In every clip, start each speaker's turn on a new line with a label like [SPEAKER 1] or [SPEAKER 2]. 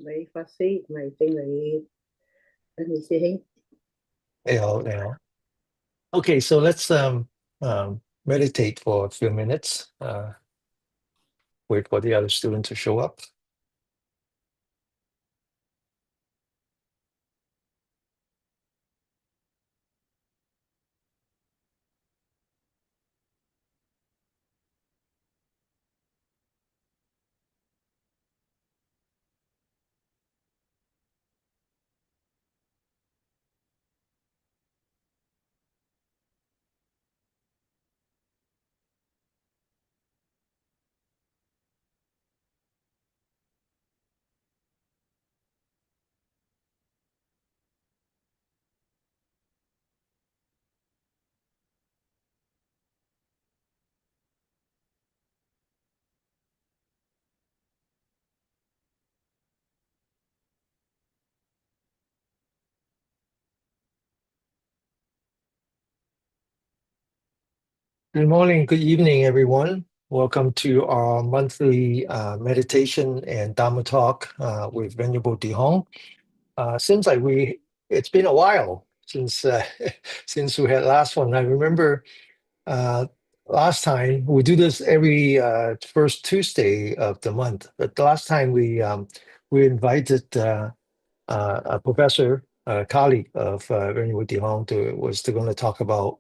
[SPEAKER 1] mấy pháp sĩ, mấy tinh lý, mấy sư huynh.
[SPEAKER 2] Yeah. Okay, so let's meditate for a few minutes. Wait for the other student to show up. Good morning, good evening, everyone. Welcome to our monthly meditation and Dharma talk with Venerable De Hong. Seems like it's been a while since since we had last one. I remember last time we do this every first Tuesday of the month, but the last time we invited a professor, a colleague of Venerable De Hong, was going to talk about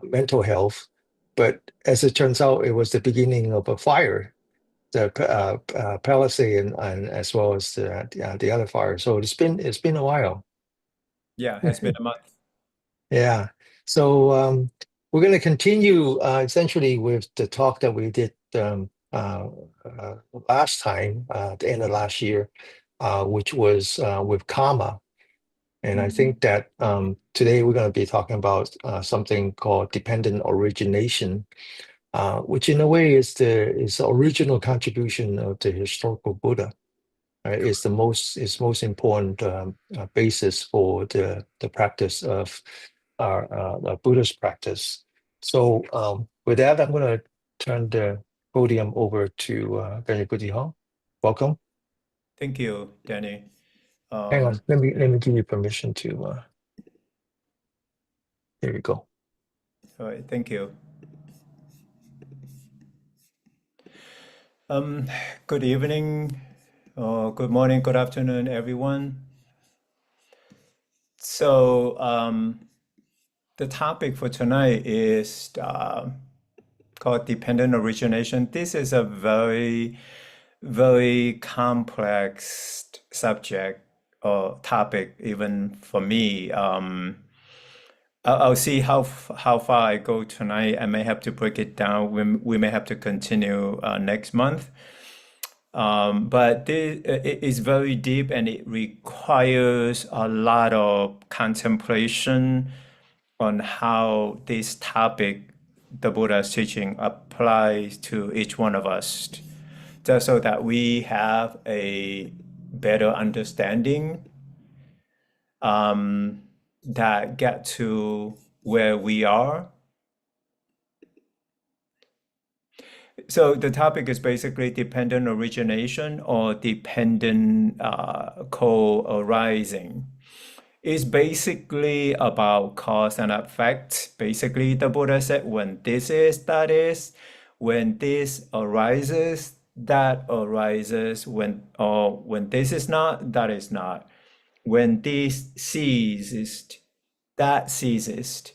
[SPEAKER 2] mental health. But as it turns out, it was the beginning of a fire, the Palisade and as well as the other fire. So it's been a while.
[SPEAKER 3] Yeah, it has been a month.
[SPEAKER 2] Yeah. So we're going to continue essentially with the talk that we did last time, at the end of last year, which was with karma. And I think that today we're going to be talking about something called dependent origination, which in a way is the original contribution of the historical Buddha. Right? Is the most important basis for the practice of our Buddhist practice. So with that, I'm going to turn the podium over to Venerable De Hong. Welcome.
[SPEAKER 3] Thank you, Danny.
[SPEAKER 2] Hang on, let me give you permission to. There we go.
[SPEAKER 3] All right, thank you. Good evening, or good morning, good afternoon, everyone. So the topic for tonight is called dependent origination. This is a very, very complex subject or topic, even for me. I'll see how far I go tonight. I may have to break it down. We may have to continue next month. But it is very deep and it requires a lot of contemplation on how this topic, the Buddha's teaching, applies to each one of us, just so that we have a better understanding that get to where we are. So the topic is basically dependent origination or dependent co-arising. It's basically about cause and effect. Basically, the Buddha said, when this is, that is. When this arises, that arises. When this is not, that is not. When this ceases, that ceases.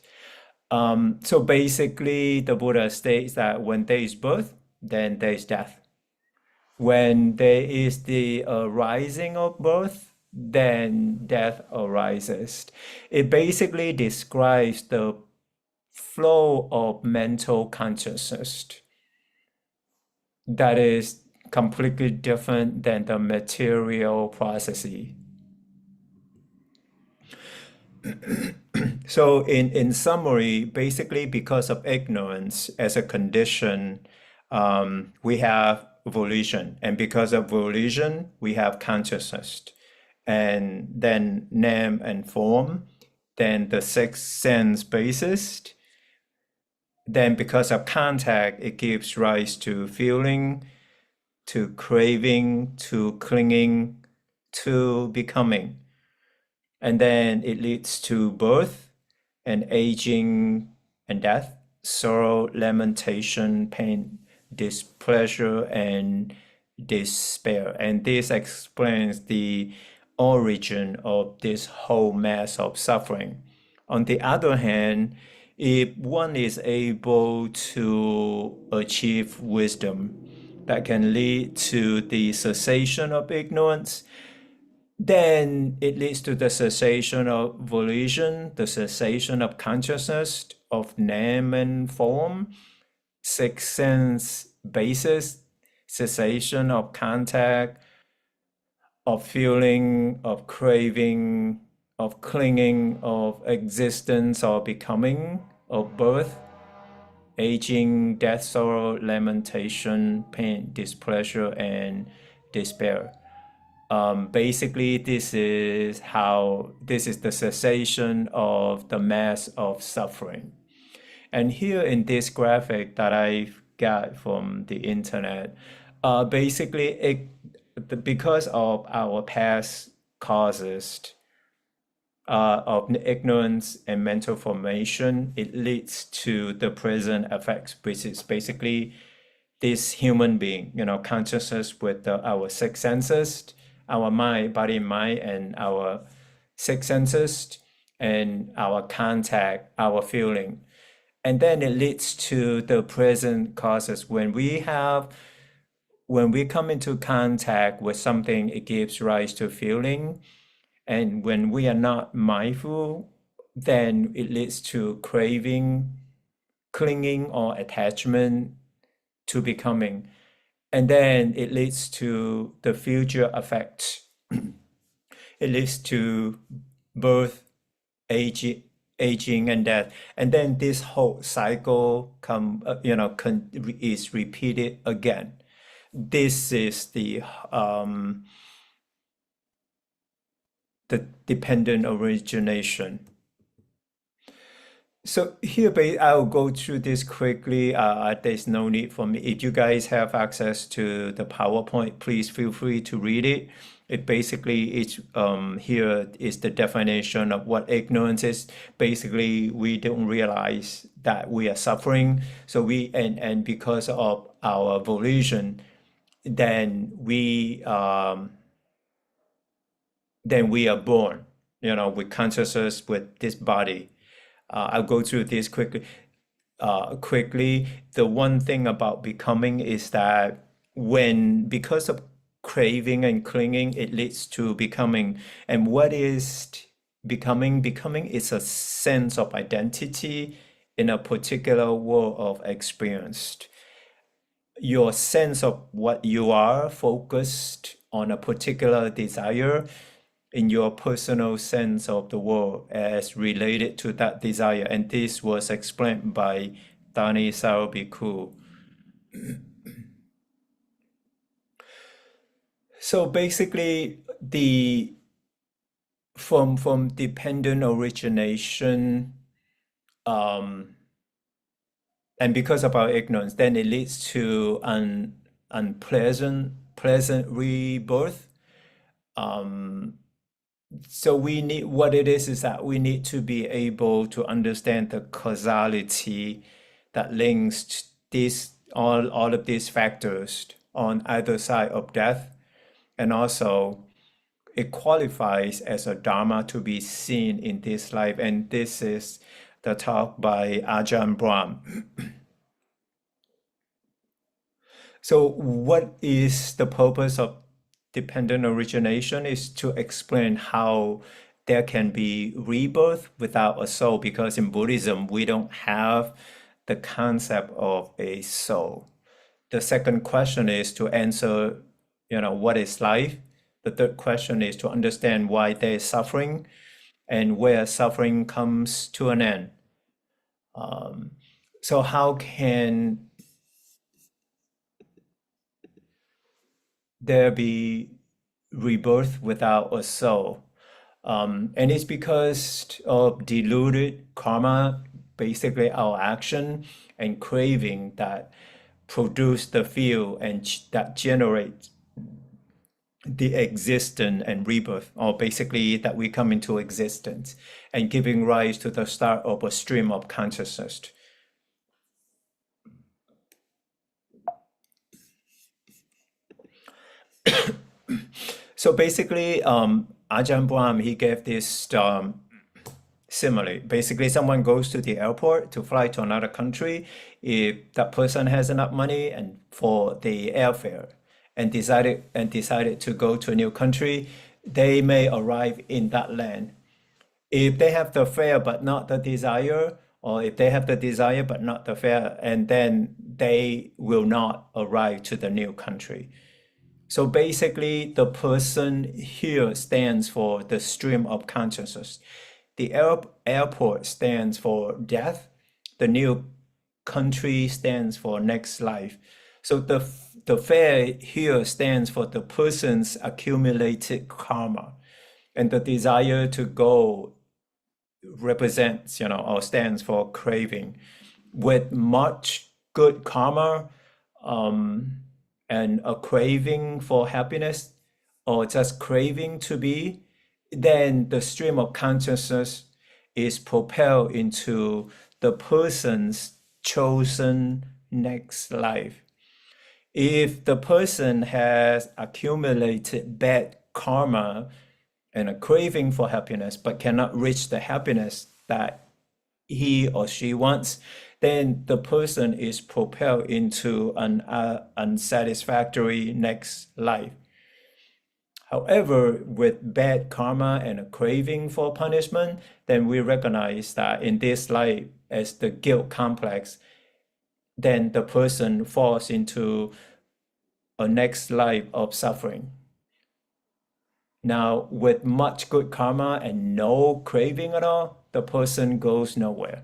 [SPEAKER 3] So basically, the Buddha states that when there is birth, then there is death. When there is the arising of birth, then death arises. It basically describes the flow of mental consciousness that is completely different than the material processes. So in summary, basically because of ignorance as a condition, we have volition. And because of volition, we have consciousness. And then name and form, then the six sense basis. Then because of contact, it gives rise to feeling. to craving, to clinging, to becoming. And then it leads to birth and aging and death, sorrow, lamentation, pain, displeasure, and despair. And this explains the origin of this whole mass of suffering. On the other hand, if one is able to achieve wisdom that can lead to the cessation of ignorance, then it leads to the cessation of volition, the cessation of consciousness, of name and form, six sense basis, cessation of contact, of feeling, of craving, of clinging, of existence or becoming, of birth, aging, death, sorrow, lamentation, pain, displeasure, and despair. Basically, this is the cessation of the mass of suffering. And here in this graphic that I got from the internet, basically because of our past causes of ignorance and mental formation, it leads to the present effects, which is basically this human being, consciousness with our six senses, our mind, body, mind, and our six senses, and our contact, our feeling. And then it leads to the present causes. When we come into contact with something, it gives rise to feeling. And when we are not mindful, then it leads to craving, clinging, or attachment, to becoming. And then it leads to the future effects. It leads to birth, aging, and death. And then this whole cycle is repeated again. This is the dependent origination. So here, I'll go through this quickly. There's no need for me. If you guys have access to the PowerPoint, please feel free to read it. It basically is here is the definition of what ignorance is. Basically, we don't realize that we are suffering. So and because of our volition, then we are born, with consciousness, with this body. I'll go through this quickly. The one thing about becoming is that because of craving and clinging, it leads to becoming. And what is becoming? Becoming is a sense of identity in a particular world of experience. Your sense of what you are focused on a particular desire in your personal sense of the world as related to that desire. And this was explained by Dani Sarabikul. So basically, from dependent origination, and because of our ignorance, then it leads to pleasant rebirth. So what it is that we need to be able to understand the causality that links all of these factors on either side of death. And also it qualifies as a Dharma to be seen in this life. And this is the talk by Ajahn Brahm. So what is the purpose of dependent origination? Is to explain how there can be rebirth without a soul, because in Buddhism, we don't have the concept of a soul. The second question is to answer, what is life? The third question is to understand why there is suffering and where suffering comes to an end. So how can there be rebirth without a soul? And it's because of diluted karma, basically our action and craving, that produce the field and that generates the existence and rebirth, or basically that we come into existence and giving rise to the start of a stream of consciousness. So basically, Ajahn Brahm, he gave this simile. Basically, someone goes to the airport to fly to another country. If that person has enough money and for the airfare and decided to go to a new country, they may arrive in that land. If they have the fare but not the desire, or if they have the desire but not the fare, and then they will not arrive to the new country. So basically, the person here stands for the stream of consciousness. The airport stands for death. The new country stands for next life. So the fare here stands for the person's accumulated karma. And the desire to go represents, or stands for craving. With much good karma, and a craving for happiness, or just craving to be, then the stream of consciousness is propelled into the person's chosen next life. If the person has accumulated bad karma and a craving for happiness, but cannot reach the happiness that he or she wants, then the person is propelled into an unsatisfactory next life. However, with bad karma and a craving for punishment, then we recognize that in this life, as the guilt complex, then the person falls into a next life of suffering. Now, with much good karma and no craving at all, the person goes nowhere.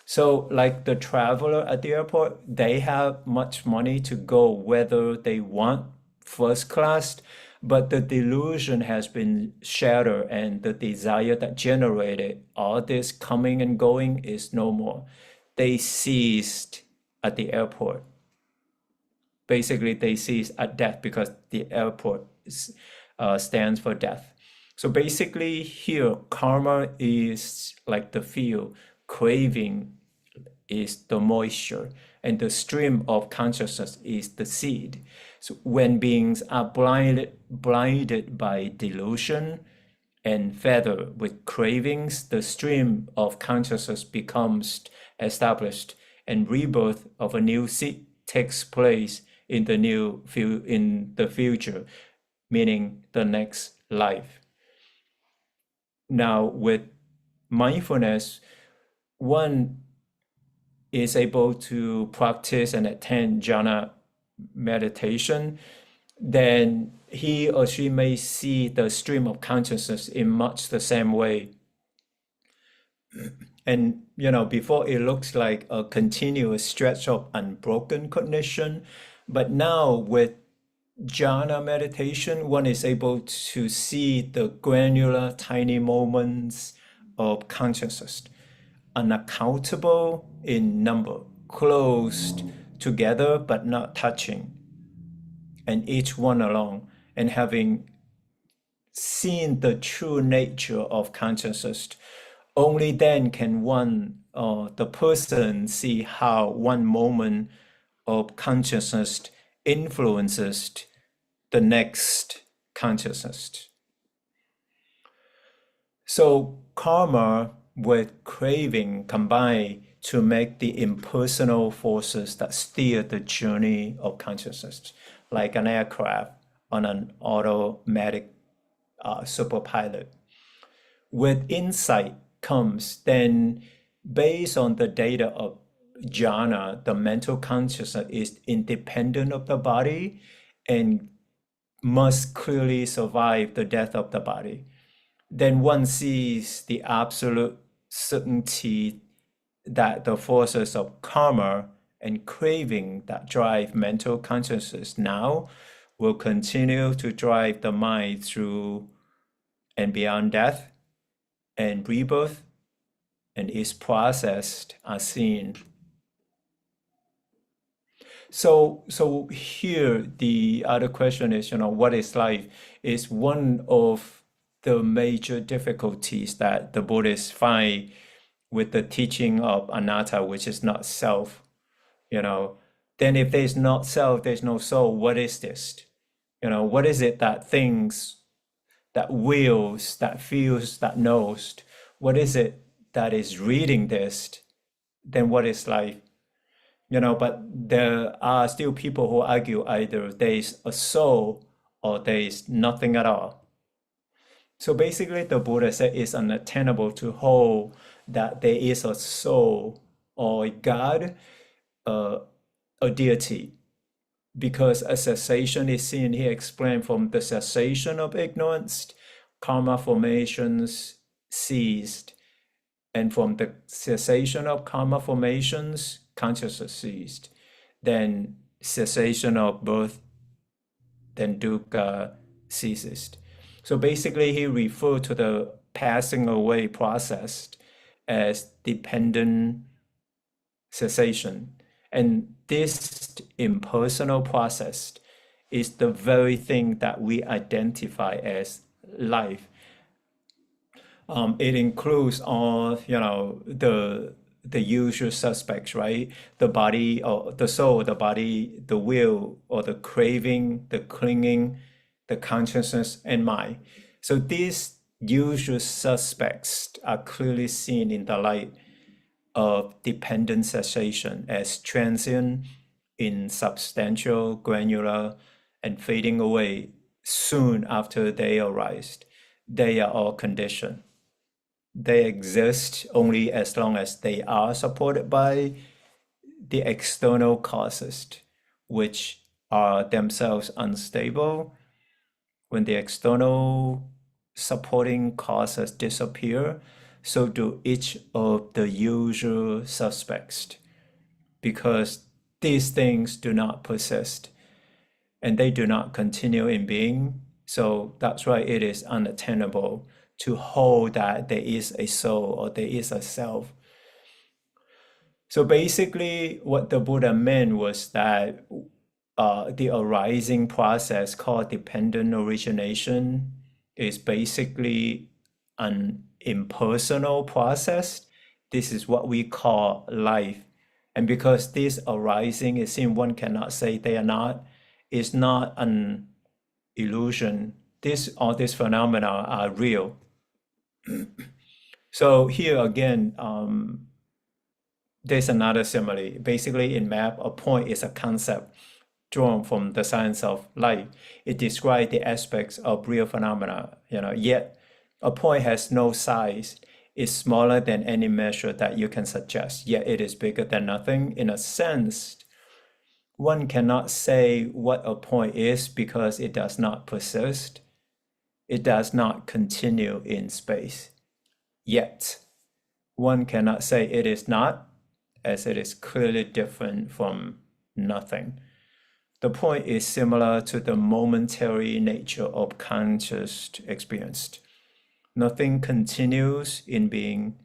[SPEAKER 3] So like the traveler at the airport, they have much money to go whether they want first class, but the delusion has been shattered and the desire that generated all this coming and going is no more. They ceased at the airport. Basically, they cease at death because the airport stands for death. So basically here, karma is like the field, craving is the moisture, and the stream of consciousness is the seed. So when beings are blinded by delusion and fettered with cravings, the stream of consciousness becomes established, and rebirth of a new seed takes place in the future, meaning the next life. Now, with mindfulness, one is able to practice and attain jhana meditation, then he or she may see the stream of consciousness in much the same way. And, before it looks like a continuous stretch of unbroken cognition, but now with jhana meditation, one is able to see the granular, tiny moments of consciousness, unaccountable in number, closed together but not touching, and each one alone. And having seen the true nature of consciousness, only then can the person see how one moment of consciousness influences the next consciousness. So karma with craving combine to make the impersonal forces that steer the journey of consciousness, like an aircraft on an automatic superpilot. With insight comes then, based on the data of jhana, the mental consciousness is independent of the body and must clearly survive the death of the body. Then one sees the absolute certainty that the forces of karma and craving that drive mental consciousness now will continue to drive the mind through and beyond death and rebirth, and is processed as seen. So here the other question is, what is life? Is one of the major difficulties that the Buddhists find with the teaching of anatta, which is not self. Then if there's not self, there's no soul. What is this? What is it that thinks, that wills, that feels, that knows? What is it that is reading this? Then what is life? But there are still people who argue either there's a soul or there's nothing at all. So basically, the Buddha said it's unattainable to hold that there is a soul or a God, a deity, because a cessation is seen, he explained, from the cessation of ignorance, karma formations ceased, and from the cessation of karma formations, consciousness ceased, then cessation of birth, then dukkha ceases. So basically, he referred to the passing away process as dependent cessation. And this impersonal process is the very thing that we identify as life. It includes all, the usual suspects, right? The body or the soul, the body, the will or the craving, the clinging, the consciousness and mind. So these usual suspects are clearly seen in the light of dependent cessation as transient, insubstantial, granular, and fading away soon after they arise. They are all conditioned. They exist only as long as they are supported by the external causes, which are themselves unstable. When the external supporting causes disappear, so do each of the usual suspects, because these things do not persist and they do not continue in being. So that's why it is unattainable to hold that there is a soul or there is a self. So basically, what the Buddha meant was that the arising process called dependent origination is basically an impersonal process. This is what we call life. And because this arising is seen, one cannot say they are not. It's not an illusion. All these phenomena are real. So here again, there's another simile. Basically, in math, a point is a concept drawn from the science of life. It describes the aspects of real phenomena, yet a point has no size. It's smaller than any measure that you can suggest, yet it is bigger than nothing. In a sense, one cannot say what a point is because it does not persist. It does not continue in space. Yet, one cannot say it is not, as it is clearly different from nothing. The point is similar to the momentary nature of conscious experience. Nothing continues in being,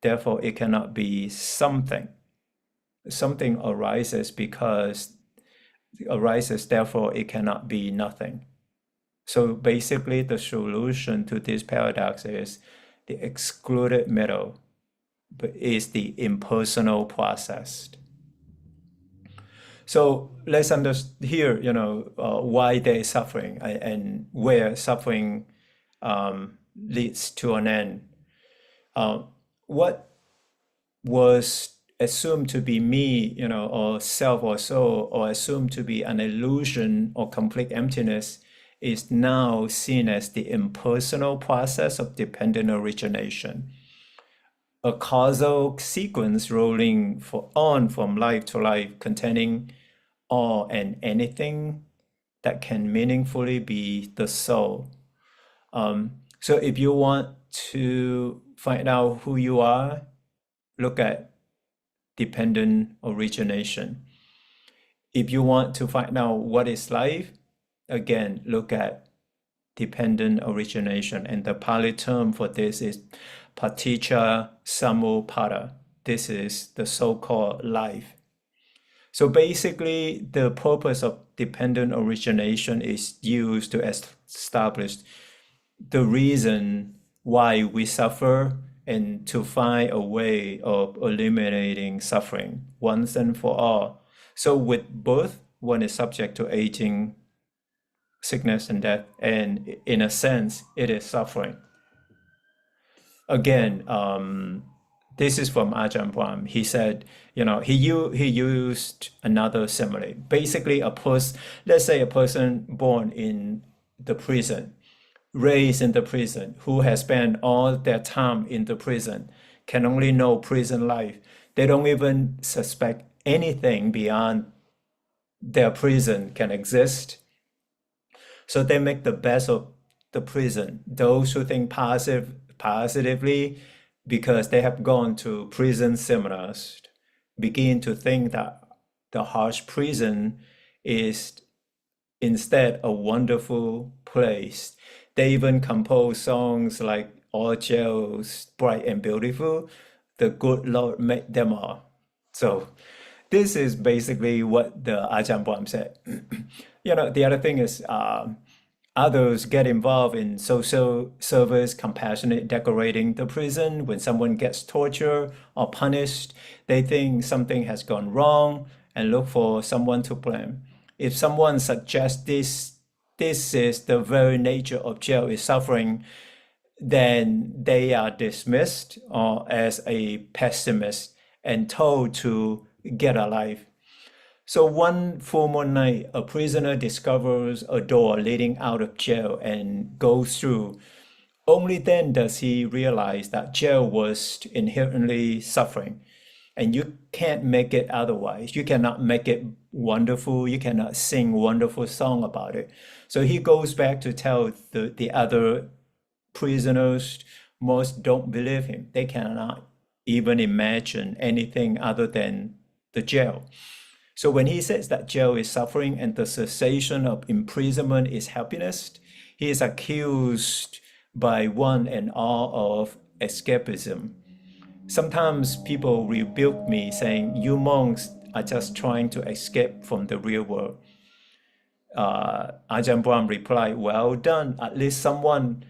[SPEAKER 3] therefore it cannot be something. Something arises therefore it cannot be nothing. So basically the solution to this paradox is the excluded middle, but is the impersonal process. So let's understand here, why there is suffering and where suffering leads to an end. What was assumed to be me, or self or soul, or assumed to be an illusion or complete emptiness, is now seen as the impersonal process of dependent origination. A causal sequence rolling on from life to life, containing all and anything that can meaningfully be the soul. So if you want to find out who you are, look at dependent origination. If you want to find out what is life, again, look at dependent origination. And the Pali term for this is paticca samuppada. This is the so-called life. So basically, the purpose of dependent origination is used to establish the reason why we suffer and to find a way of eliminating suffering once and for all. So with birth, one is subject to aging, sickness, and death, and in a sense, it is suffering. Again, this is from Ajahn Brahm. He said, he used another simile. Basically, let's say a person born in the prison, raised in the prison, who has spent all their time in the prison, can only know prison life. They don't even suspect anything beyond their prison can exist. So they make the best of the prison. Those who think positively, because they have gone to prison seminars, begin to think that the harsh prison is instead a wonderful place. They even compose songs like "All jails bright and beautiful, the good Lord made them all." So this is basically what the Ajahn Brahm said. The other thing is others get involved in social service, compassionate decorating the prison. When someone gets tortured or punished, they think something has gone wrong and look for someone to blame. If someone suggests this is the very nature of jail is suffering, then they are dismissed or as a pessimist and told to get a life. So one full moon night, a prisoner discovers a door leading out of jail and goes through. Only then does he realize that jail was inherently suffering. And you can't make it otherwise. You cannot make it wonderful. You cannot sing wonderful song about it. So he goes back to tell the other prisoners. Most don't believe him. They cannot even imagine anything other than the jail. So when he says that jail is suffering and the cessation of imprisonment is happiness, he is accused by one and all of escapism. Sometimes people rebuke me saying, "You monks are just trying to escape from the real world." Ajahn Brahm replied, "Well done, at least someone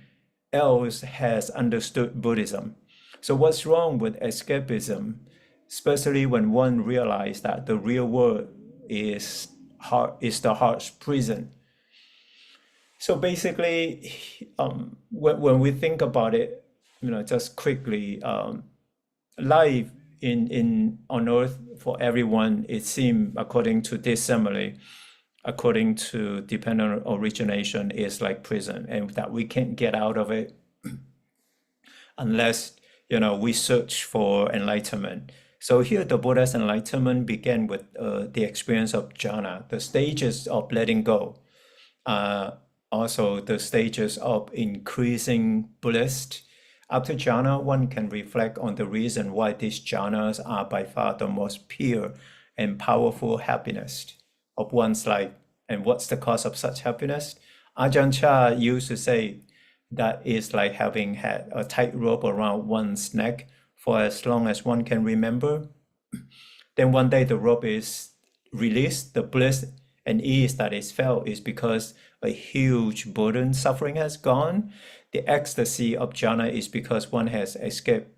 [SPEAKER 3] else has understood Buddhism." So what's wrong with escapism, especially when one realizes that the real world is the harsh prison? So basically, when we think about it, just quickly, life on earth for everyone, it seems, according to this simile, according to dependent origination, is like prison, and that we can't get out of it unless we search for enlightenment. So here the Buddha's enlightenment began with the experience of jhana, the stages of letting go, also the stages of increasing bliss. After jhana, one can reflect on the reason why these jhanas are by far the most pure and powerful happiness of one's life. And what's the cause of such happiness? Ajahn Chah used to say that it's like having had a tight rope around one's neck for as long as one can remember. Then one day the rope is released, the bliss and ease that is felt is because a huge burden suffering has gone. The ecstasy of jhana is because one has escaped,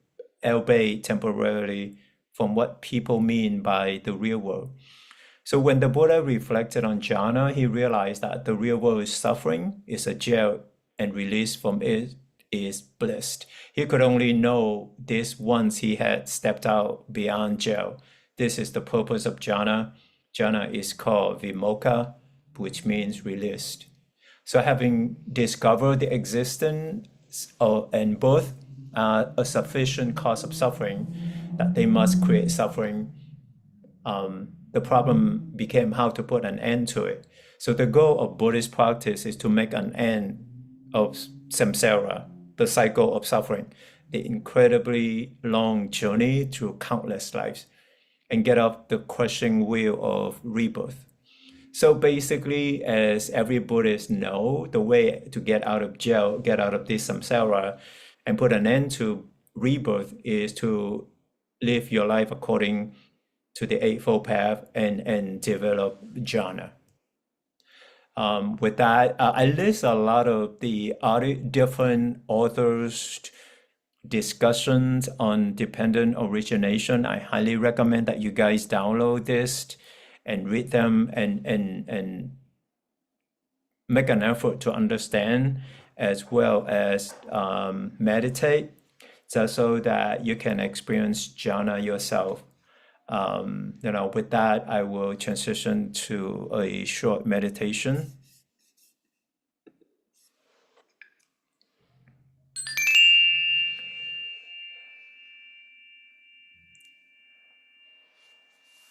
[SPEAKER 3] albeit temporarily, from what people mean by the real world. So when the Buddha reflected on jhana, he realized that the real world is suffering, is a jail, and release from it is bliss. He could only know this once he had stepped out beyond jail. This is the purpose of jhana. Jhana is called vimokkha, which means released. So having discovered the existence and birth are a sufficient cause of suffering, that they must create suffering, the problem became how to put an end to it. So the goal of Buddhist practice is to make an end of samsara, the cycle of suffering, the incredibly long journey through countless lives, and get off the crushing wheel of rebirth. So basically, as every Buddhist know, the way to get out of jail, get out of this samsara, and put an end to rebirth is to live your life according to the Eightfold Path and develop jhana. With that, I list a lot of the other different authors' discussions on dependent origination. I highly recommend that you guys download this and read them and make an effort to understand as well as meditate, so that you can experience jhana yourself. With that, I will transition to a short meditation.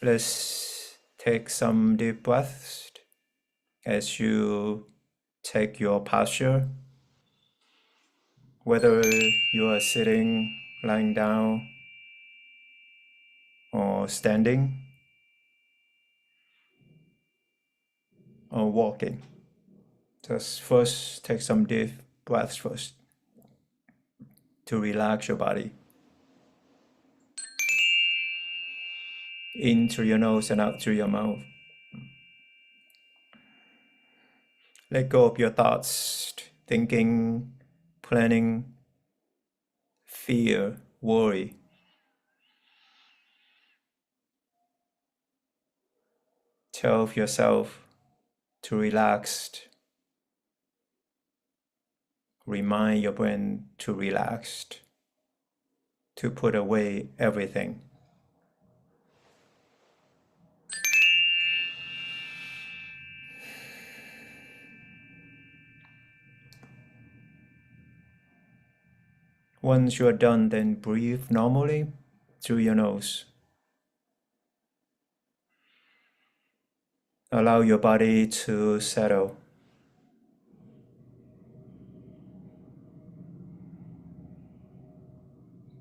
[SPEAKER 3] Let's take some deep breaths as you take your posture, whether you are sitting, lying down, or standing, or walking. Just first take some deep breaths first to relax your body. In through your nose and out through your mouth. Let go of your thoughts, thinking, planning, fear, worry. Tell yourself to relax. Remind your brain to relax, to put away everything. Once you are done, then breathe normally through your nose. Allow your body to settle.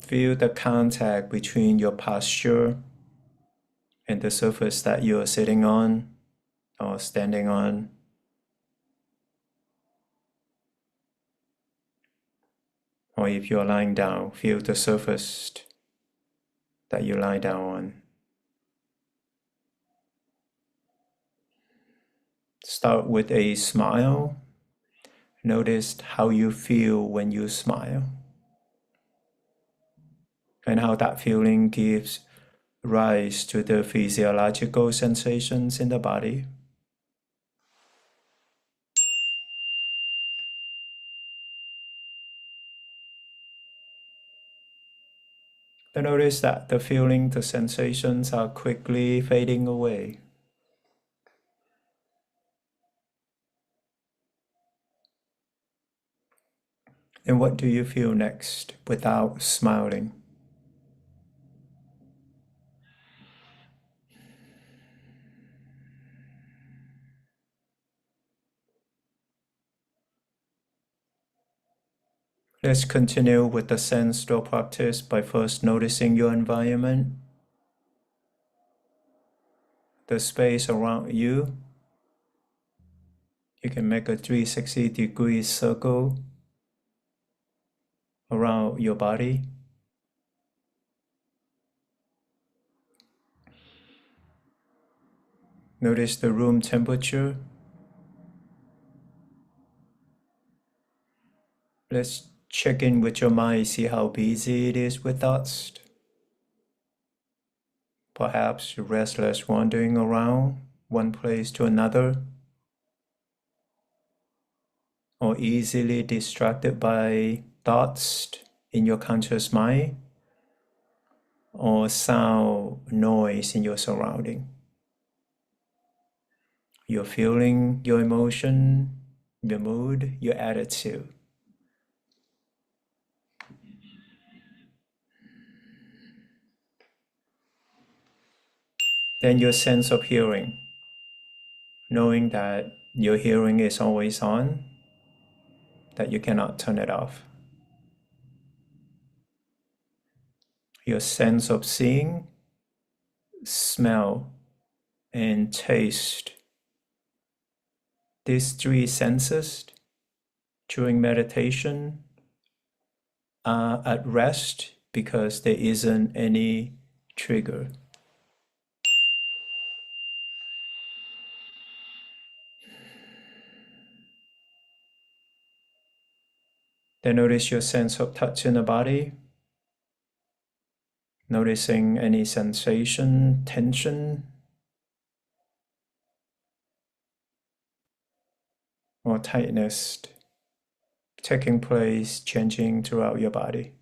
[SPEAKER 3] Feel the contact between your posture and the surface that you are sitting on or standing on. Or if you are lying down, feel the surface that you lie down on. Start with a smile. Notice how you feel when you smile, and how that feeling gives rise to the physiological sensations in the body. Then notice that the feeling, the sensations are quickly fading away. And what do you feel next without smiling? Let's continue with the sense-door practice by first noticing your environment, the space around you. You can make a 360-degree circle around your body. Notice the room temperature. Let's check in with your mind, see how busy it is with thoughts. Perhaps you're restless, wandering around one place to another, or easily distracted by thoughts in your conscious mind, or sound, noise in your surrounding. Your feeling, your emotion, your mood, your attitude. Then your sense of hearing, knowing that your hearing is always on, that you cannot turn it off. Your sense of seeing, smell, and taste. These three senses during meditation are at rest because there isn't any trigger. Then notice your sense of touch in the body, noticing any sensation, tension, or tightness taking place, changing throughout your body.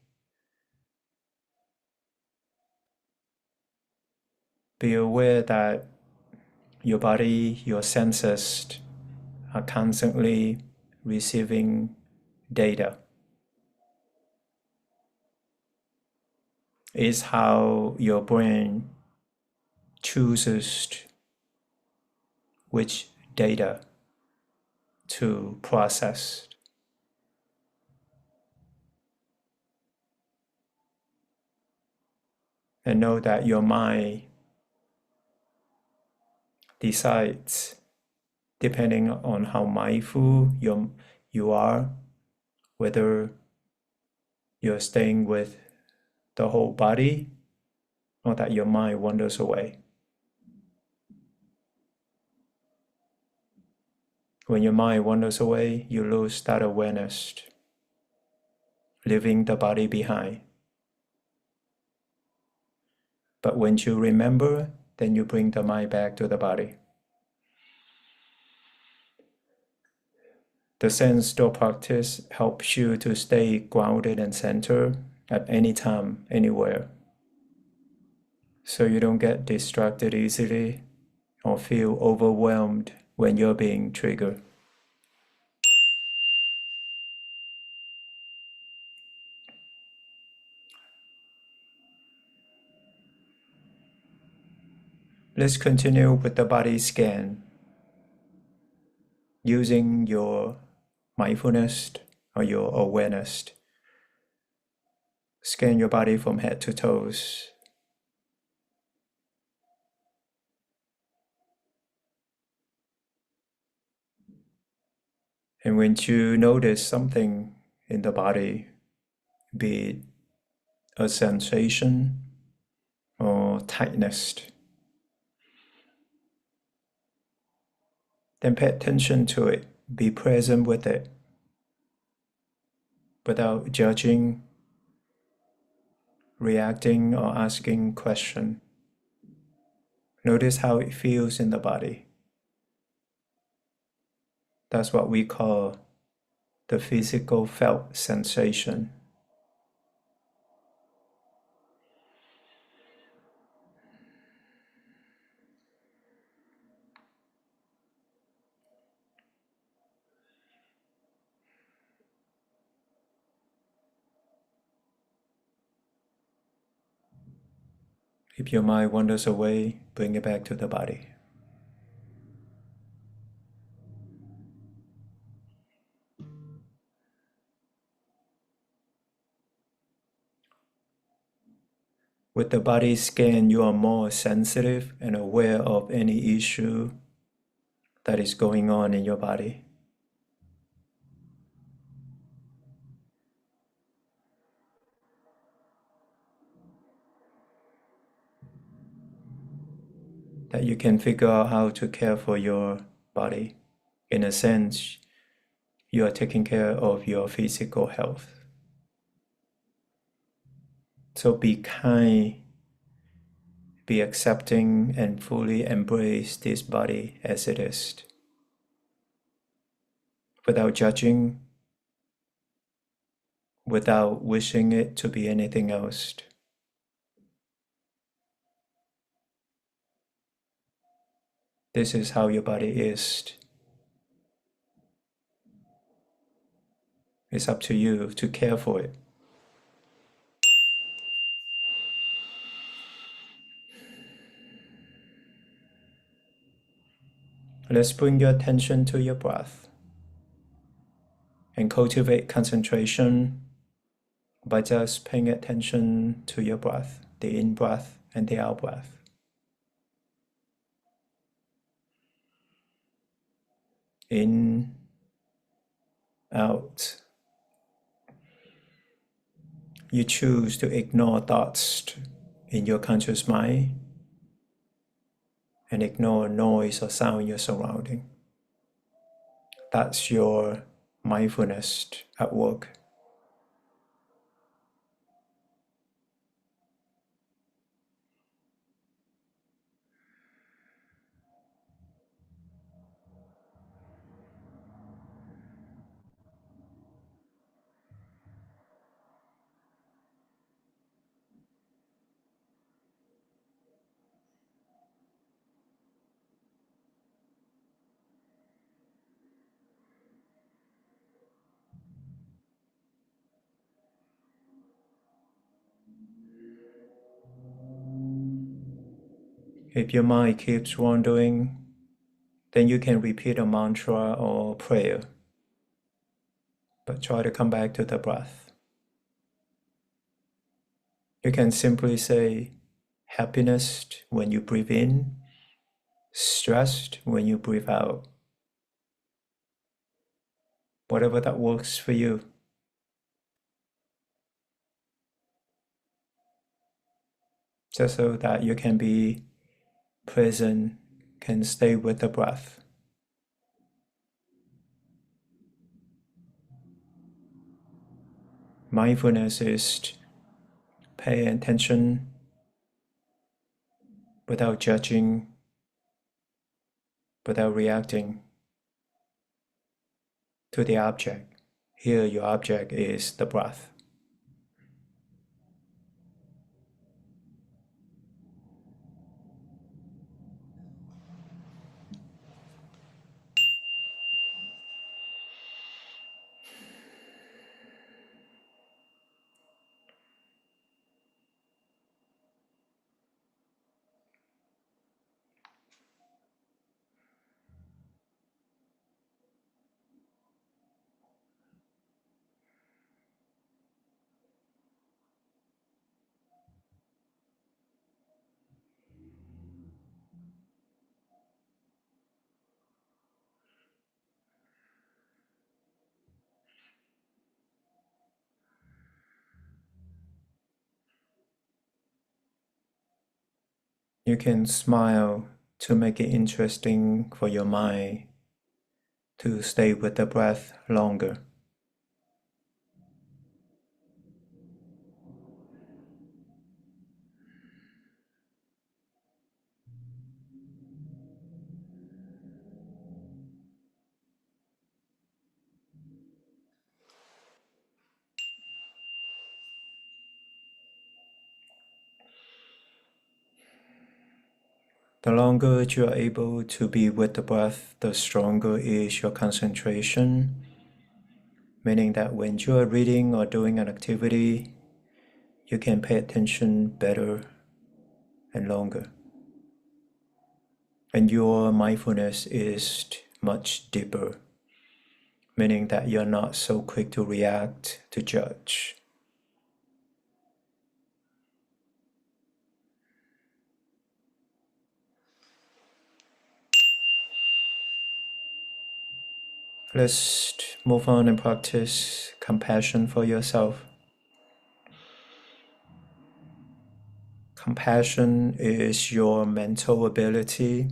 [SPEAKER 3] Be aware that your body, your senses are constantly receiving data. It's how your brain chooses which data to process. And know that your mind decides, depending on how mindful you are, whether you're staying with the whole body or that your mind wanders away. When your mind wanders away, you lose that awareness, leaving the body behind. But when you remember, then you bring the mind back to the body. The sense door practice helps you to stay grounded and centered at any time, anywhere, so you don't get distracted easily or feel overwhelmed when you're being triggered. Let's continue with the body scan. Using your mindfulness or your awareness, scan your body from head to toes. And when you notice something in the body, be it a sensation or tightness, then pay attention to it. Be present with it without judging, reacting, or asking questions. Notice how it feels in the body. That's what we call the physical felt sensation. If your mind wanders away, bring it back to the body. With the body scan, you are more sensitive and aware of any issue that is going on in your body. That you can figure out how to care for your body. In a sense, you are taking care of your physical health. So be kind, be accepting, and fully embrace this body as it is, without judging, without wishing it to be anything else. This is how your body is. It's up to you to care for it. Let's bring your attention to your breath and cultivate concentration by just paying attention to your breath, the in-breath and the out-breath. In, out. You choose to ignore thoughts in your conscious mind and ignore noise or sound in your surrounding. That's your mindfulness at work. If your mind keeps wandering, then you can repeat a mantra or prayer, but try to come back to the breath. You can simply say happiness when you breathe in, stressed when you breathe out. Whatever that works for you. Just so that you can be present, can stay with the breath. Mindfulness is paying attention without judging, without reacting to the object. Here, your object is the breath. You can smile to make it interesting for your mind to stay with the breath longer. The longer you are able to be with the breath, the stronger is your concentration, meaning that when you are reading or doing an activity, you can pay attention better and longer. And your mindfulness is much deeper, meaning that you're not so quick to react, to judge. Let's move on and practice compassion for yourself. Compassion is your mental ability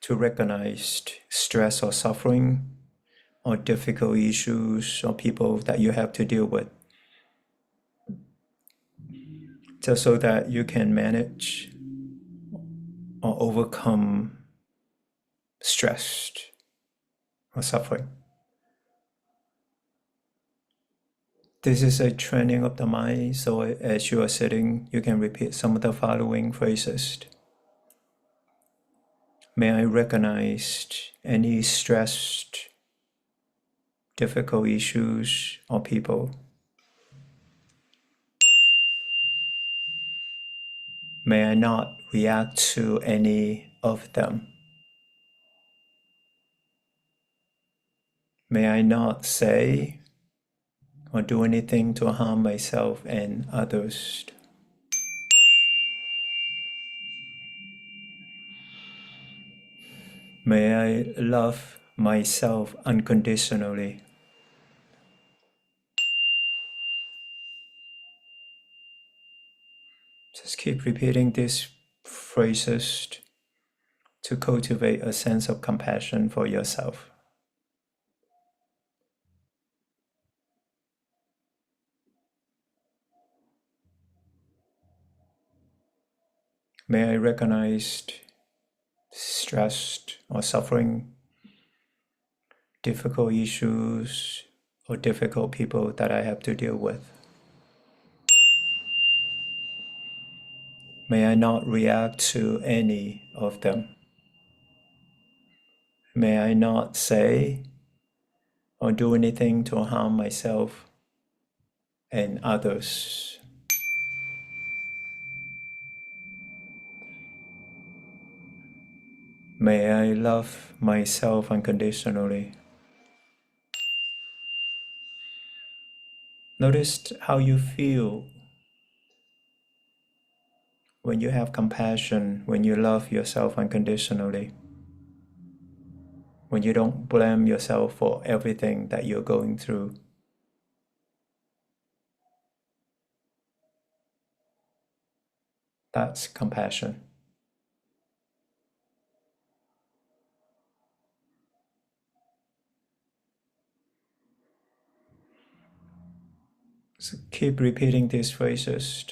[SPEAKER 3] to recognize stress or suffering or difficult issues or people that you have to deal with, just so that you can manage or overcome stress or suffering. This is a training of the mind, so as you are sitting, you can repeat some of the following phrases. May I recognize any stressed, difficult issues or people. May I not react to any of them. May I not say or do anything to harm myself and others. May I love myself unconditionally. Just keep repeating these phrases to cultivate a sense of compassion for yourself. May I recognize stress or suffering, difficult issues, or difficult people that I have to deal with. May I not react to any of them. May I not say or do anything to harm myself and others. May I love myself unconditionally. Notice how you feel when you have compassion, when you love yourself unconditionally, when you don't blame yourself for everything that you're going through. That's compassion. So keep repeating these phrases.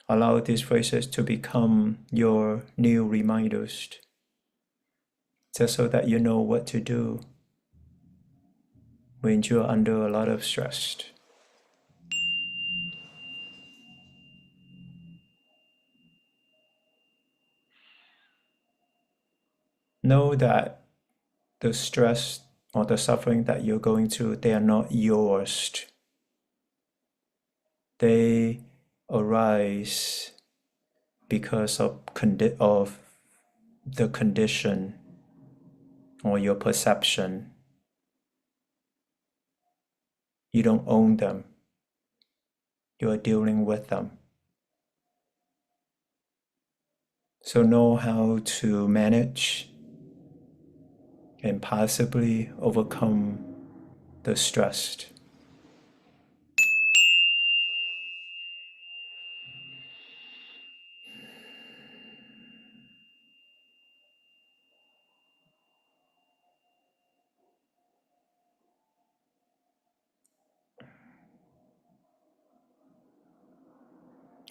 [SPEAKER 3] Allow these phrases to become your new reminders, just so that you know what to do when you're under a lot of stress. Know that the stress or the suffering that you're going through, they are not yours. They arise because of the condition or your perception. You don't own them. You are dealing with them. So know how to manage and possibly overcome the stress.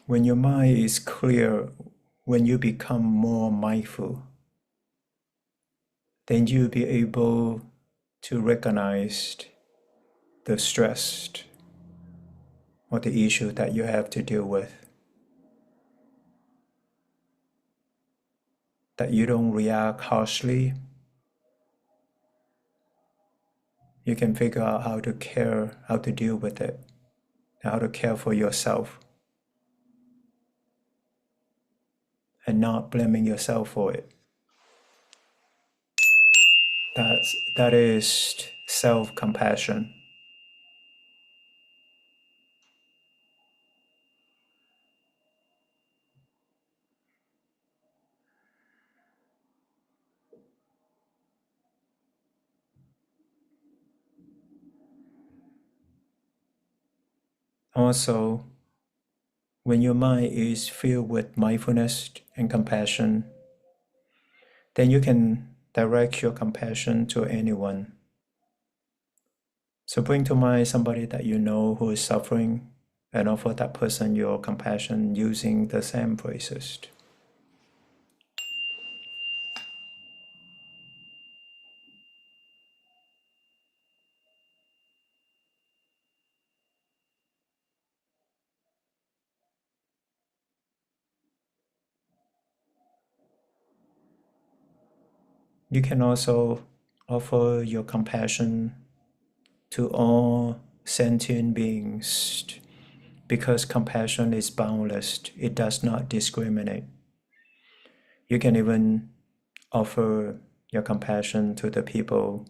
[SPEAKER 3] When your mind is clear, when you become more mindful, then you'll be able to recognize the stress or the issue that you have to deal with. That you don't react harshly. You can figure out how to care, how to deal with it, how to care for yourself, and not blaming yourself for it. That is self-compassion. Also, when your mind is filled with mindfulness and compassion, then you can direct your compassion to anyone. So bring to mind somebody that you know who is suffering and offer that person your compassion using the same phrases. You can also offer your compassion to all sentient beings because compassion is boundless. It does not discriminate. You can even offer your compassion to the people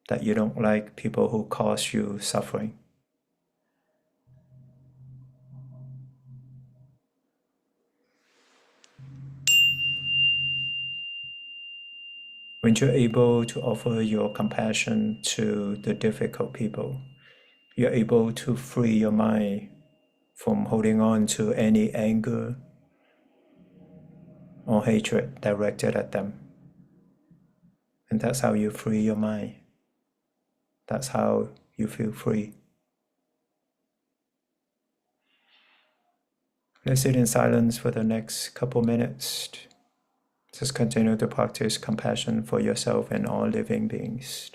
[SPEAKER 3] that you don't like, people who cause you suffering. When you're able to offer your compassion to the difficult people, you're able to free your mind from holding on to any anger or hatred directed at them. And that's how you free your mind. That's how you feel free. Let's sit in silence for the next couple minutes. Just continue to practice compassion for yourself and all living beings.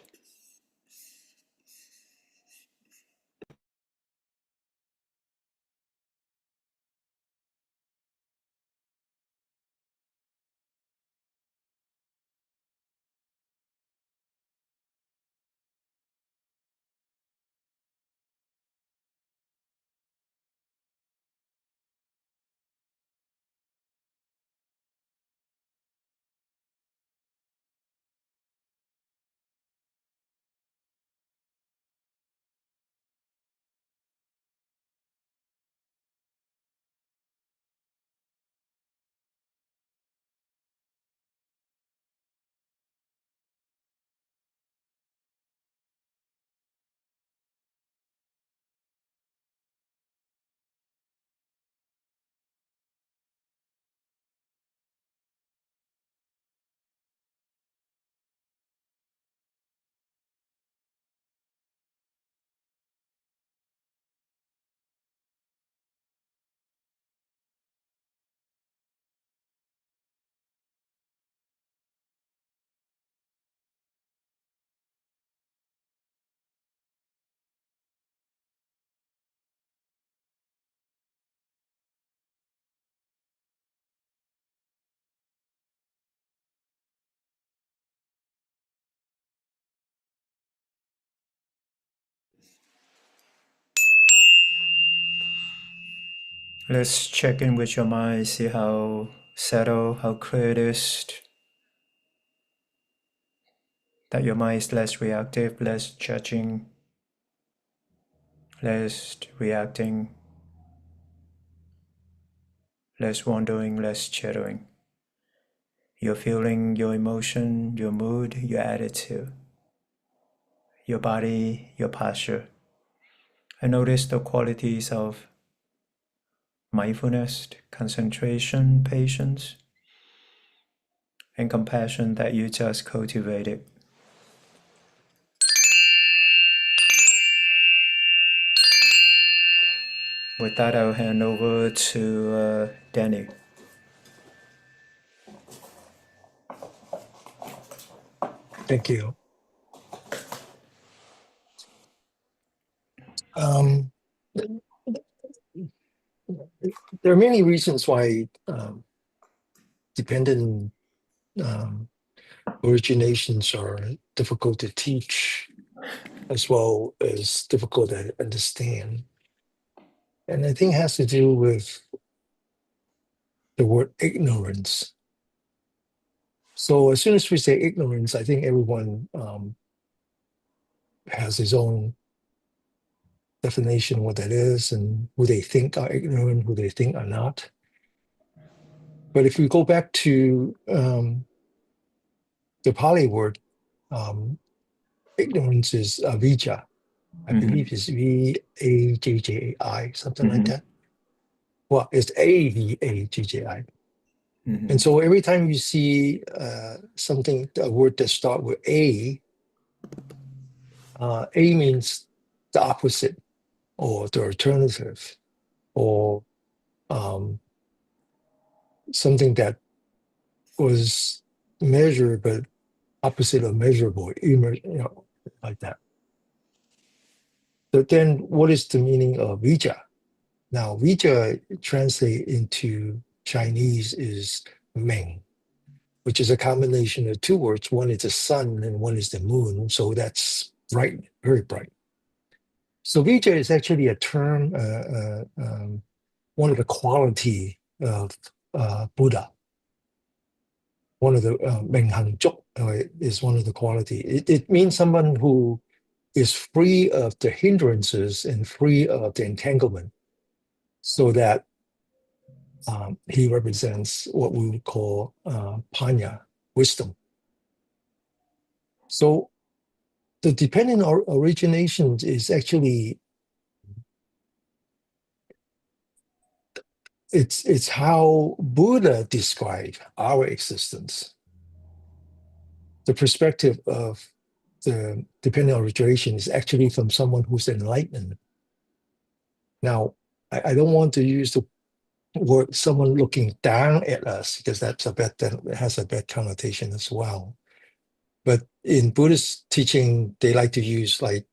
[SPEAKER 3] Let's check in with your mind, see how settled, how clear it is, that your mind is less reactive, less judging, less reacting, less wondering, less chattering. Your feeling, your emotion, your mood, your attitude, your body, your posture. And notice the qualities of mindfulness, concentration, patience, and compassion that you just cultivated. With that, I'll hand over to Danny.
[SPEAKER 2] Thank you. Um, there are many reasons why dependent originations are difficult to teach, as well as difficult to understand. And I think it has to do with the word ignorance. So as soon as we say ignorance, I think everyone has his own definition of what that is and who they think are ignorant, who they think are not. But if we go back to the Pali word, ignorance is avijja. I believe it's V-A-J-J-A-I, something like that. Well, it's A-V-A-G-J-I. And so every time you see something, a word that starts with A means the opposite or the alternative, or something that was measured but opposite of measurable, like that. But then what is the meaning of vijja? Now, vijja translate into Chinese is meng, which is a combination of two words. One is the sun and one is the moon. So that's bright, very bright. So vijja is actually a term, one of the quality of Buddha. One of the menghangzhok is one of the quality. It means someone who is free of the hindrances and free of the entanglement, so that he represents what we would call panya, wisdom. So the dependent origination is actually, it's how Buddha described our existence. The perspective of the dependent origination is actually from someone who's enlightened. Now, I don't want to use the word someone looking down at us, because that has a bad connotation as well. But in Buddhist teaching, they like to use like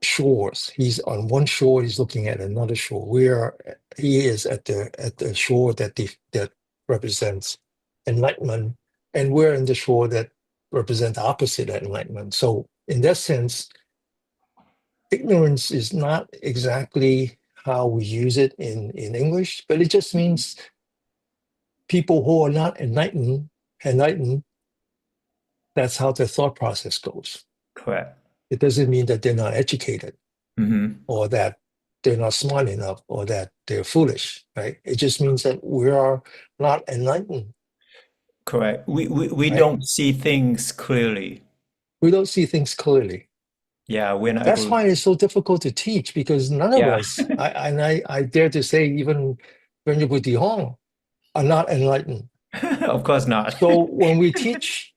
[SPEAKER 2] shores. He's on one shore, he's looking at another shore. Where he is at the shore that represents enlightenment, and we're in the shore that represent the opposite of enlightenment. So in that sense, ignorance is not exactly how we use it in English, but it just means people who are not enlightened, that's how their thought process goes.
[SPEAKER 3] Correct.
[SPEAKER 2] It doesn't mean that they're not educated, or that they're not smart enough, or that they're foolish, right? It just means that we are not enlightened.
[SPEAKER 3] Correct. We
[SPEAKER 2] Right?
[SPEAKER 3] don't see things clearly.
[SPEAKER 2] We don't see things clearly.
[SPEAKER 3] Yeah, we're not
[SPEAKER 2] That's
[SPEAKER 3] able.
[SPEAKER 2] why it's so difficult to teach, because none of us, I dare to say, even Venerable De Hong, are not enlightened.
[SPEAKER 3] Of course not.
[SPEAKER 2] So when we teach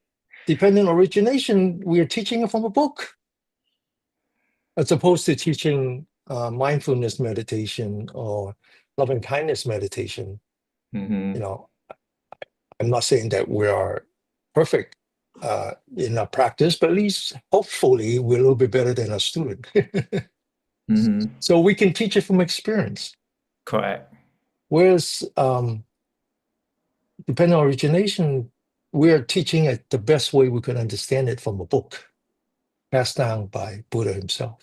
[SPEAKER 2] dependent origination, we are teaching it from a book, as opposed to teaching mindfulness meditation or loving kindness meditation. You know, I'm not saying that we are perfect in our practice, but at least hopefully we're a little bit better than a student. So we can teach it from experience.
[SPEAKER 3] Correct.
[SPEAKER 2] Whereas dependent origination, we're teaching it the best way we can understand it from a book passed down by Buddha himself.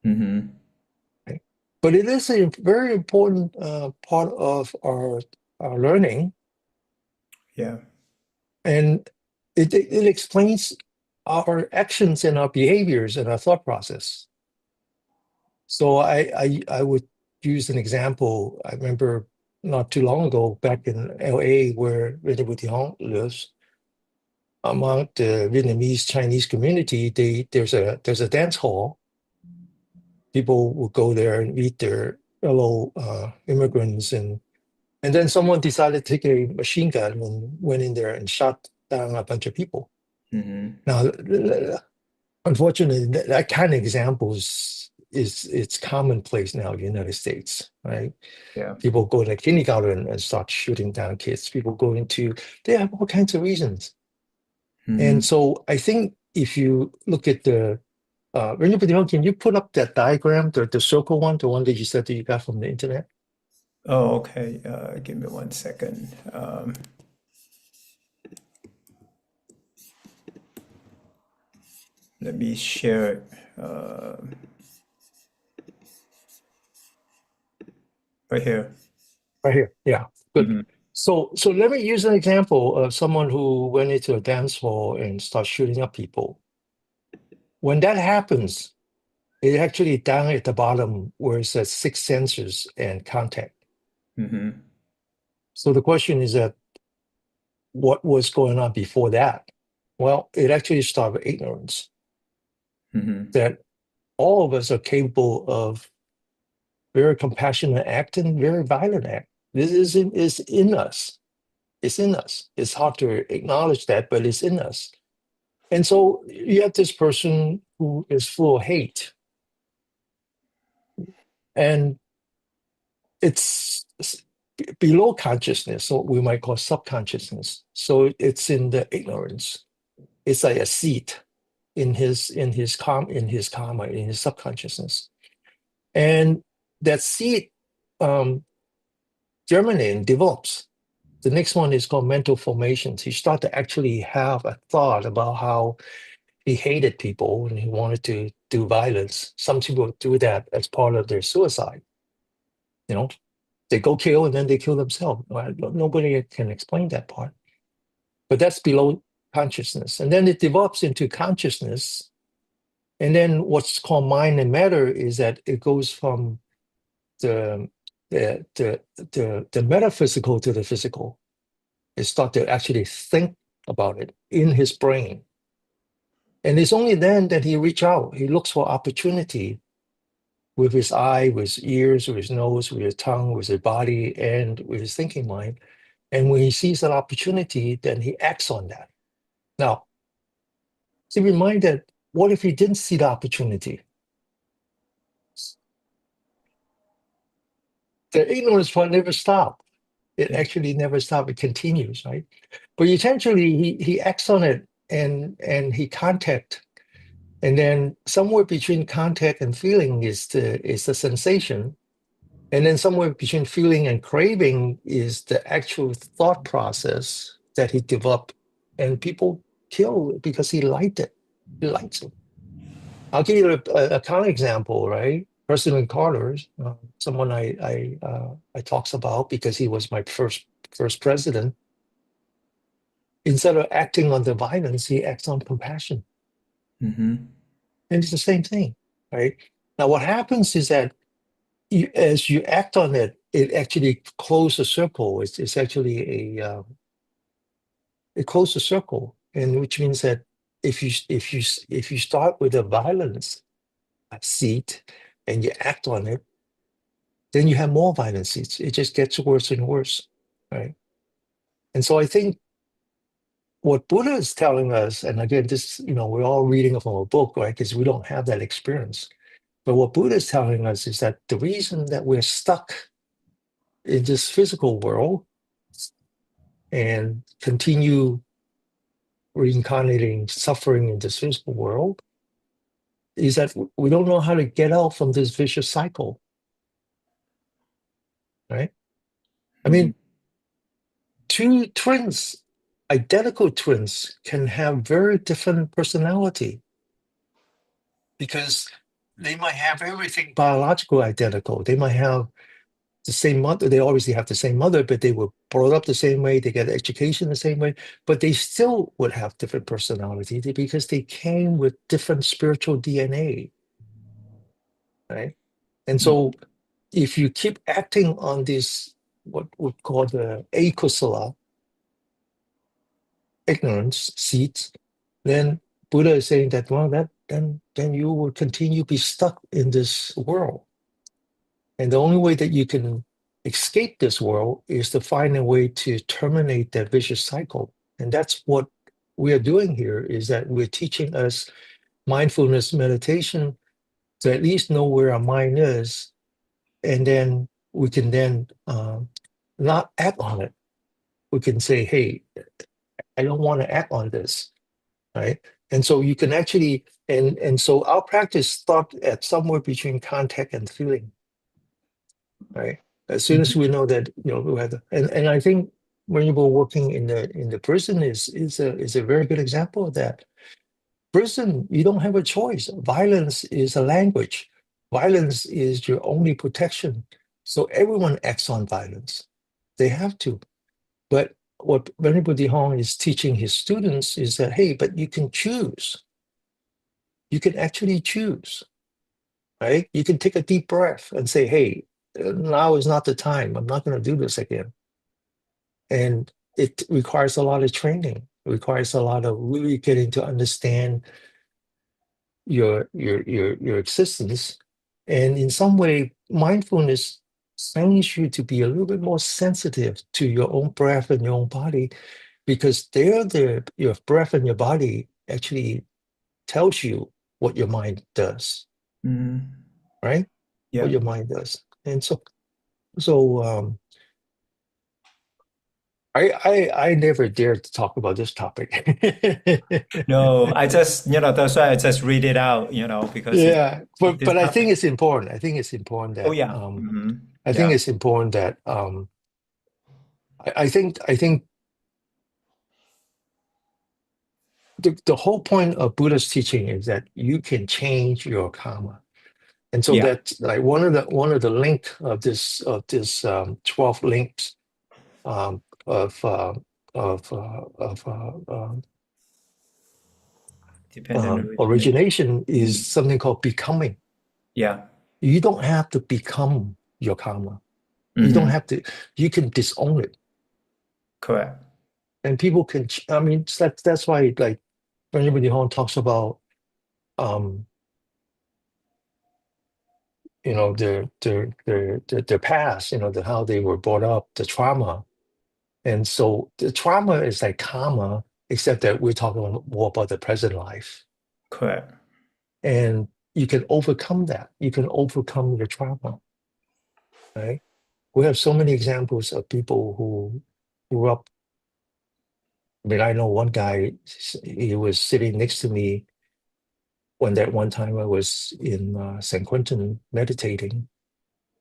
[SPEAKER 2] Right? But it is a very important part of our learning,
[SPEAKER 3] Yeah.
[SPEAKER 2] and it explains our actions and our behaviors and our thought process. So I would use an example. I remember not too long ago back in LA where Venerable De Hong lives, among the Vietnamese Chinese community, there's a dance hall. People will go there and meet their fellow immigrants, and then someone decided to take a machine gun and went in there and shot down a bunch of people.
[SPEAKER 3] Mm-hmm.
[SPEAKER 2] Now, unfortunately, that kind of example it's commonplace now in the United States, right?
[SPEAKER 3] Yeah.
[SPEAKER 2] People go to kindergarten and start shooting down kids. People go into, they have all kinds of reasons.
[SPEAKER 3] Mm-hmm.
[SPEAKER 2] And so I think if you look at the, Venerable De Hong, can you put up that diagram, the circle one, the one that you said that you got from the internet?
[SPEAKER 3] Oh, okay. Give me 1 second. Let me share it. Right here.
[SPEAKER 2] Right here. Yeah, good.
[SPEAKER 3] Mm-hmm.
[SPEAKER 2] So let me use an example of someone who went into a dance hall and started shooting up people. When that happens, it actually down at the bottom where it says six senses and contact.
[SPEAKER 3] Mm-hmm.
[SPEAKER 2] So the question is that what was going on before that? Well, it actually started with ignorance,
[SPEAKER 3] Mm-hmm.
[SPEAKER 2] that all of us are capable of very compassionate act and very violent act. This is in us. It's in us. It's hard to acknowledge that, but it's in us. And so you have this person who is full of hate, and it's below consciousness, what we might call subconsciousness. So it's in the ignorance. It's like a seed in his karma, in his subconsciousness, and that seed germinates and develops. The next one is called mental formations. He started to actually have a thought about how he hated people and he wanted to do violence. Some people do that as part of their suicide. You know, they go kill and then they kill themselves. Well, nobody can explain that part. But that's below consciousness. And then it develops into consciousness. And then what's called mind and matter is that it goes from the the metaphysical to the physical. It starts to actually think about it in his brain. And it's only then that he reach out. He looks for opportunity with his eye, with his ears, with his nose, with his tongue, with his body, and with his thinking mind. And when he sees that opportunity, then he acts on that. Now, keep in mind that what if he didn't see the opportunity? The ignorance part never stopped. It
[SPEAKER 3] Yeah.
[SPEAKER 2] actually never stopped. It continues, right? But essentially, he acts on it and he contact, and then somewhere between contact and feeling is the sensation, and then somewhere between feeling and craving is the actual thought process that he developed, and people kill because he liked it. He likes it. I'll give you a counter example, right? President Carter, someone I talks about because he was my first president. Instead of acting on the violence, he acts on compassion,
[SPEAKER 3] Mm-hmm.
[SPEAKER 2] and it's the same thing, right? Now, what happens is that as you act on it, it actually closes a circle. It's actually it closes a circle, and which means that if you start with a violence seed and you act on it, then you have more violent seeds. It just gets worse and worse, right? And so I think what Buddha is telling us, and again, this, we're all reading from a book, right? Because we don't have that experience. But what Buddha is telling us is that the reason that we're stuck in this physical world and continue reincarnating, suffering in this physical world is that we don't know how to get out from this vicious cycle, right? I
[SPEAKER 3] Mm-hmm.
[SPEAKER 2] mean, two twins, identical twins, can have very different personality because they might have everything biological identical. They might have the same mother. They obviously have the same mother, but they were brought up the same way. They get education the same way, but they still would have different personality because they came with different spiritual DNA, right? And so if you keep acting on this, what we call the akusala, ignorance seeds, then Buddha is saying that, well, that then you will continue to be stuck in this world. And the only way that you can escape this world is to find a way to terminate that vicious cycle. And that's what we are doing here, is that we're teaching us mindfulness meditation to at least know where our mind is, and then we can then not act on it. We can say, hey, I don't want to act on this, right? And so you can actually, and so our practice stopped at somewhere between contact and feeling, right? As soon as we know that, we have, and I think when you were working in the prison is a very good example of that. Prison, you don't have a choice. Violence is a language. Violence is your only protection. So everyone acts on violence. They have to. But what Venerable De Hong is teaching his students is that, hey, but you can choose. You can actually choose, right? You can take a deep breath and say, hey, now is not the time. I'm not going to do this again. And it requires a lot of training. It requires a lot of really getting to understand your existence. And in some way, mindfulness trains you to be a little bit more sensitive to your own breath and your own body, because your breath and your body actually tells you what your mind does, right?
[SPEAKER 3] Yeah.
[SPEAKER 2] What your mind does. And so I never dared to talk about this topic.
[SPEAKER 3] No, I just, that's why I just read it out, because
[SPEAKER 2] Yeah,
[SPEAKER 3] this
[SPEAKER 2] but I think
[SPEAKER 3] topic.
[SPEAKER 2] it's important. I think it's important
[SPEAKER 3] Oh,
[SPEAKER 2] that
[SPEAKER 3] yeah.
[SPEAKER 2] I think
[SPEAKER 3] Yeah.
[SPEAKER 2] it's important that I think the whole point of Buddha's teaching is that you can change your karma. And so
[SPEAKER 3] Yeah.
[SPEAKER 2] that's like one of the link of this 12 links um, of uh, of
[SPEAKER 3] Dependent origination.
[SPEAKER 2] origination is something called becoming.
[SPEAKER 3] Yeah.
[SPEAKER 2] You don't have to become your karma. You don't
[SPEAKER 3] Hmm.
[SPEAKER 2] have to. You can disown it,
[SPEAKER 3] Correct.
[SPEAKER 2] and people can. I mean, that's why like when everybody home talks about um, their past, how they were brought up, the trauma. And so the trauma is like karma, except that we're talking more about the present life.
[SPEAKER 3] Correct.
[SPEAKER 2] And you can overcome that. You can overcome your trauma, right? We have so many examples of people who grew up. I mean, I know one guy, he was sitting next to me when that one time I was in San Quentin meditating.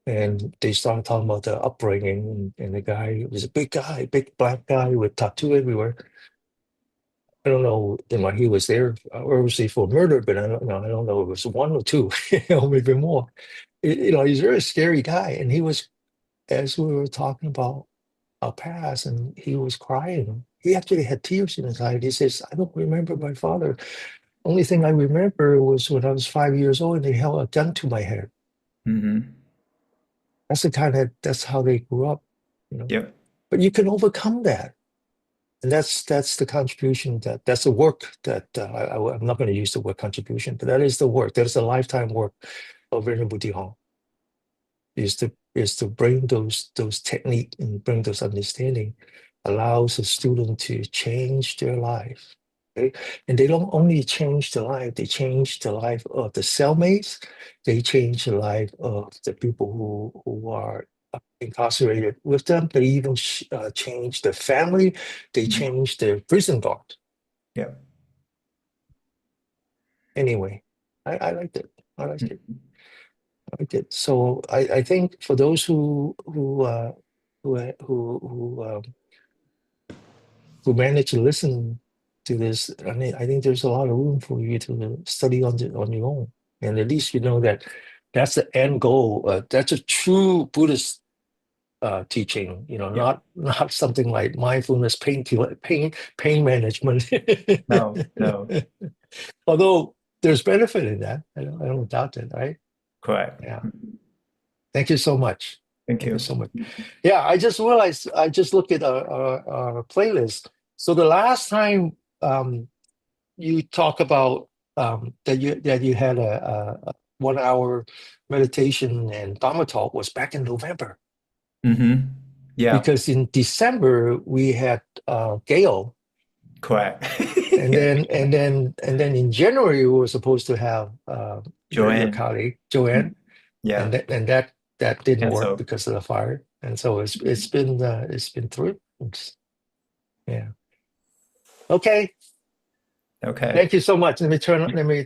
[SPEAKER 2] And they started talking about the upbringing, and the guy was a big guy, big black guy with tattoo everywhere. I don't know, he was there obviously for murder, but I don't know. I don't know if it was one or two, maybe more. He's a very scary guy, and he was, as we were talking about our past, and he was crying. He actually had tears in his eyes. He says, "I don't remember my father. Only thing I remember was when I was 5 years old, and they held a gun to my head."
[SPEAKER 3] Hmm.
[SPEAKER 2] That's how they grew up, you know.
[SPEAKER 3] Yep.
[SPEAKER 2] But you can overcome that. And that's the contribution, that's the work that I'm not going to use the word contribution, but that is the work. That is a lifetime work of Venerable De Hong, is to bring those technique and bring those understanding, allows a student to change their life. Okay? And they don't only change the life, they change the life of the cellmates, they change the life of the people who are incarcerated with them. They even change the family, they change the prison guard.
[SPEAKER 3] Yeah.
[SPEAKER 2] Anyway, I liked it. I liked it. I liked it. So I think for those who manage to listen to this, I mean, I think there's a lot of room for you to study on your own. and at least you know that that's the end goal. That's a true Buddhist teaching.
[SPEAKER 3] Yeah.
[SPEAKER 2] Not something like mindfulness, pain management.
[SPEAKER 3] No, no,
[SPEAKER 2] Although there's benefit in that, I don't doubt it, right?
[SPEAKER 3] correct.
[SPEAKER 2] Yeah. Thank you so much.
[SPEAKER 3] Thank
[SPEAKER 2] Thank you
[SPEAKER 3] you.
[SPEAKER 2] so much. Yeah, I just realized I just looked at our playlist. So the last time you talk about that you had a 1 hour meditation and Dharma talk was back in November,
[SPEAKER 3] Mm-hmm. Yeah,
[SPEAKER 2] because in December we had Gail,
[SPEAKER 3] correct.
[SPEAKER 2] and then in January we were supposed to have your
[SPEAKER 3] Joanne.
[SPEAKER 2] colleague Joanne,
[SPEAKER 3] Yeah,
[SPEAKER 2] and that didn't work
[SPEAKER 3] cancel.
[SPEAKER 2] because of the fire, and so it's been 3 months. Yeah. Okay.
[SPEAKER 3] Okay.
[SPEAKER 2] Thank you so much. Let me